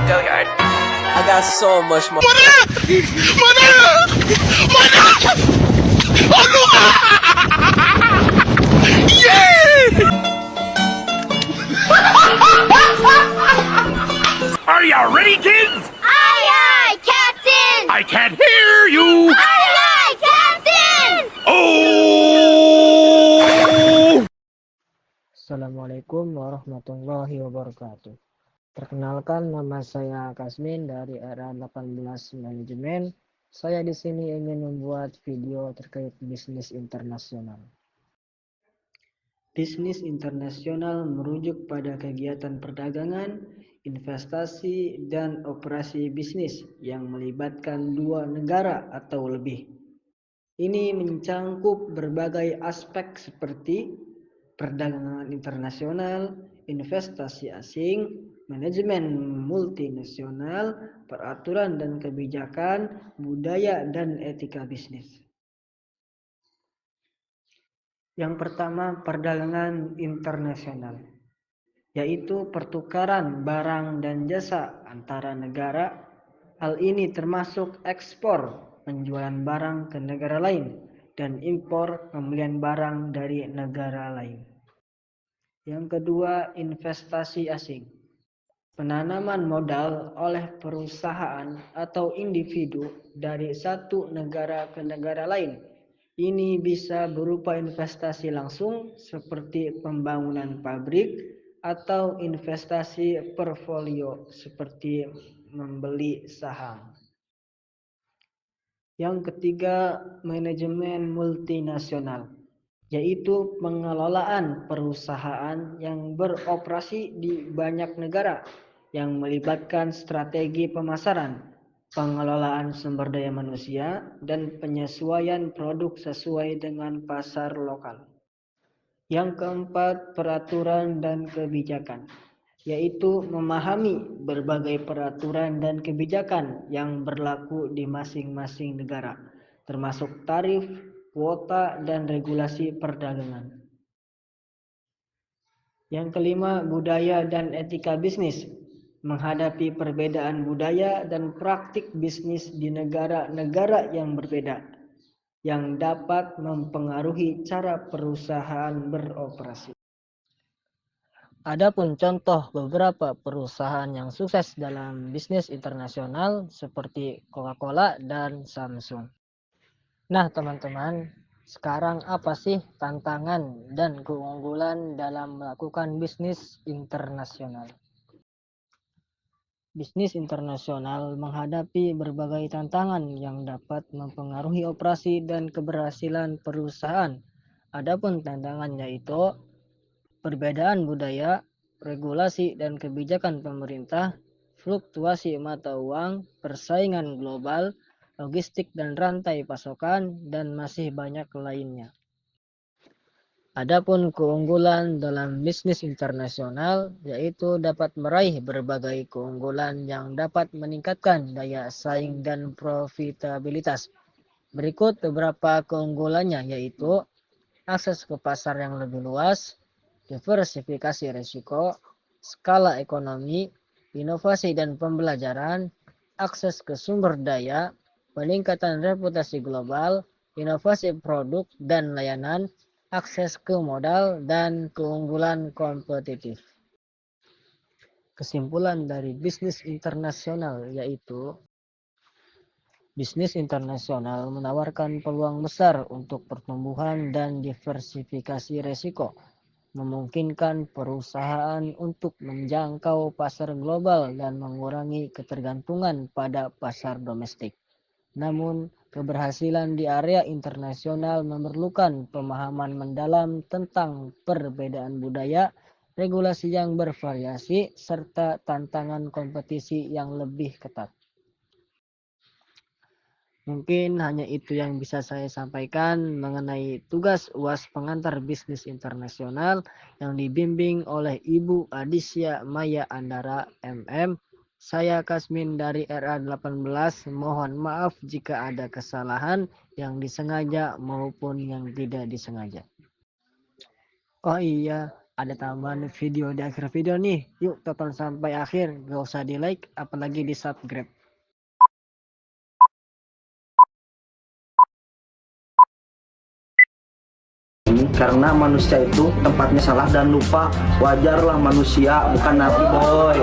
Go yard. I got so much more. Are you ready, kids? Aye, aye, Captain! I can't hear you. Aye, aye, Captain! Oh! Assalamualaikum warahmatullahi wabarakatuh. Perkenalkan, nama saya Kasmin dari era 18 Manajemen. Saya di sini ingin membuat video terkait bisnis internasional. Bisnis internasional merujuk pada kegiatan perdagangan, investasi, dan operasi bisnis yang melibatkan dua negara atau lebih. Ini mencangkup berbagai aspek seperti perdagangan internasional, investasi asing, manajemen multinasional, peraturan dan kebijakan, budaya dan etika bisnis. Yang pertama, perdagangan internasional, yaitu pertukaran barang dan jasa antara negara. Hal ini termasuk ekspor, penjualan barang ke negara lain, dan impor, pembelian barang dari negara lain. Yang kedua, investasi asing. Penanaman modal oleh perusahaan atau individu dari satu negara ke negara lain. Ini bisa berupa investasi langsung seperti pembangunan pabrik atau investasi portfolio seperti membeli saham. Yang ketiga, manajemen multinasional, yaitu pengelolaan perusahaan yang beroperasi di banyak negara yang melibatkan strategi pemasaran, pengelolaan sumber daya manusia, dan penyesuaian produk sesuai dengan pasar lokal. Yang keempat, peraturan dan kebijakan, yaitu memahami berbagai peraturan dan kebijakan yang berlaku di masing-masing negara, termasuk tarif, kuota, dan regulasi perdagangan. Yang kelima, budaya dan etika bisnis. Menghadapi perbedaan budaya dan praktik bisnis di negara-negara yang berbeda, yang dapat mempengaruhi cara perusahaan beroperasi. Adapun contoh beberapa perusahaan yang sukses dalam bisnis internasional seperti Coca-Cola dan Samsung. Nah, teman-teman, sekarang apa sih tantangan dan keunggulan dalam melakukan bisnis internasional? Bisnis internasional menghadapi berbagai tantangan yang dapat mempengaruhi operasi dan keberhasilan perusahaan. Adapun tantangannya itu perbedaan budaya, regulasi dan kebijakan pemerintah, fluktuasi mata uang, persaingan global, logistik dan rantai pasokan, dan masih banyak lainnya. Adapun keunggulan dalam bisnis internasional, yaitu dapat meraih berbagai keunggulan yang dapat meningkatkan daya saing dan profitabilitas. Berikut beberapa keunggulannya, yaitu akses ke pasar yang lebih luas, diversifikasi risiko, skala ekonomi, inovasi dan pembelajaran, akses ke sumber daya, peningkatan reputasi global, inovasi produk dan layanan, akses ke modal, dan keunggulan kompetitif. Kesimpulan dari bisnis internasional yaitu bisnis internasional menawarkan peluang besar untuk pertumbuhan dan diversifikasi risiko, memungkinkan perusahaan untuk menjangkau pasar global dan mengurangi ketergantungan pada pasar domestik. Namun, keberhasilan di area internasional memerlukan pemahaman mendalam tentang perbedaan budaya, regulasi yang bervariasi, serta tantangan kompetisi yang lebih ketat. Mungkin hanya itu yang bisa saya sampaikan mengenai tugas UAS Pengantar Bisnis Internasional yang dibimbing oleh Ibu Adisya Maya Andara MM. Saya Kasmin dari RA18, mohon maaf jika ada kesalahan yang disengaja maupun yang tidak disengaja. Oh iya, ada tambahan video di akhir video nih. Yuk tonton sampai akhir, gak usah di like apalagi di subscribe. Karena manusia itu tempatnya salah dan lupa, wajarlah manusia bukan nabi boy.